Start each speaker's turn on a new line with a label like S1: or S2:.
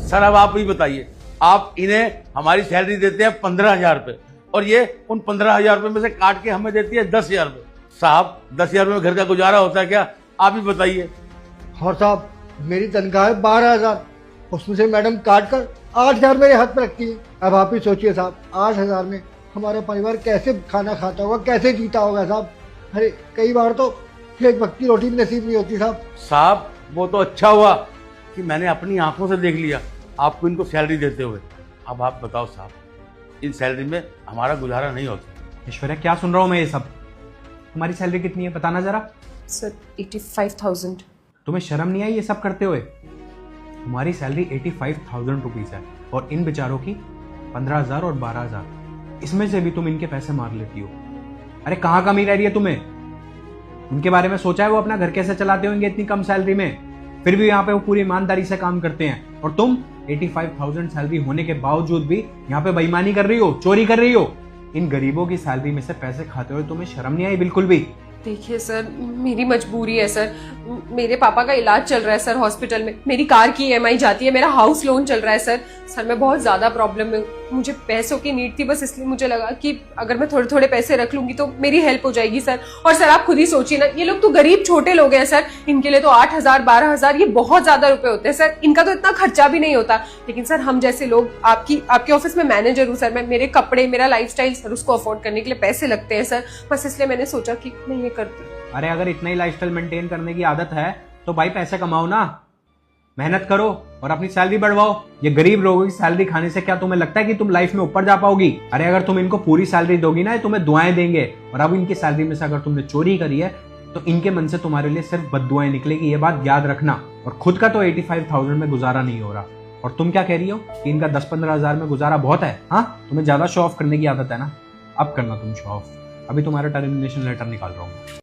S1: Sir अब आप ही बताइए, आप इन्हें हमारी सैलरी देते हैं 15,000 रुपये और ये उन 15,000 रुपये में से काट के हमें देती है 10,000 रुपये। साहब 10,000 रुपये में घर का गुजारा होता है क्या? आप ही बताइए।
S2: और साहब मेरी तनख्वाह है 12,000, उसमें से मैडम काट कर 8,000 मेरे हाथ में रखती है। अब आप ही सोचिए साहब, 8,000 में हमारा परिवार कैसे खाना खाता होगा, कैसे जीता होगा साहब। अरे कई बार तो एक वक्त की रोटी भी नसीब नहीं होती साहब।
S1: साहब वो तो अच्छा हुआ कि मैंने अपनी आंखों से देख लिया आपको इनको सैलरी देते हुए। अब आप बताओ साहब, इन सैलरी में हमारा गुजारा नहीं होता।
S3: ऐश्वर्या क्या सुन रहा हूँ मैं ये सब? तुम्हारी सैलरी कितनी है बताना जरा।
S4: सर 85,000।
S3: तुम्हें शर्म नहीं आई ये सब करते हुए? तुम्हारी सैलरी 85,000 रुपीज है और इन बेचारों की 15,000 और 12,000। इसमें से भी तुम इनके पैसे मार लेती हो। अरे कहाँ कमी रह रही है तुम्हें? उनके बारे में सोचा है वो अपना घर कैसे चलाते होंगे इतनी कम सैलरी में? फिर भी यहाँ पे वो पूरी ईमानदारी से काम करते हैं और तुम 85,000 सैलरी होने के बावजूद भी यहाँ पे बेईमानी कर रही हो, चोरी कर रही हो। इन गरीबों की सैलरी में से पैसे खाते हुए तुम्हें शर्म नहीं आई बिल्कुल भी?
S4: देखिए सर, मेरी मजबूरी है सर। मेरे पापा का इलाज चल रहा है सर हॉस्पिटल में, मेरी कार की ईएमआई जाती है, मेरा हाउस लोन चल रहा है सर मैं बहुत ज्यादा प्रॉब्लम में हूँ। मुझे पैसों की नीड थी, बस इसलिए मुझे लगा कि अगर मैं थोड़े थोड़े पैसे रख लूंगी तो मेरी हेल्प हो जाएगी सर। और सर आप खुद ही सोचिए ना, ये लोग तो गरीब छोटे लोग हैं सर, इनके लिए तो 8,000 12,000 ये बहुत ज्यादा रुपए होते हैं सर। इनका तो इतना खर्चा भी नहीं होता। लेकिन सर हम जैसे लोग, आपके ऑफिस में मैनेजर हूँ सर मैं, मेरे कपड़े, मेरा लाइफस्टाइल सर, उसको अफोर्ड करने के लिए पैसे लगते हैं सर। बस इसलिए मैंने सोचा कि मैं ये करती हूँ।
S3: अरे अगर इतना ही लाइफस्टाइल मेंटेन करने की आदत है तो भाई पैसे कमाओ ना, मेहनत करो और अपनी सैलरी बढ़वाओ। ये गरीब लोगों की सैलरी खाने से क्या तुम्हें लगता है कि तुम लाइफ में ऊपर जा पाओगी? अरे अगर तुम इनको पूरी सैलरी दोगी ना, ये तुम्हें दुआएं देंगे। और अब इनकी सैलरी में से अगर तुमने चोरी करी है तो इनके मन से तुम्हारे लिए सिर्फ बद्दुआएं निकलेगी, ये बात याद रखना। और खुद का तो 85,000 में गुजारा नहीं हो रहा और तुम क्या कह रही हो कि इनका 10-15 हजार में गुजारा बहुत है? हाँ, तुम्हें ज्यादा शो ऑफ करने की आदत है ना, अब करना तुम शो ऑफ। अभी तुम्हारा टर्मिनेशन लेटर निकाल रहा हूँ।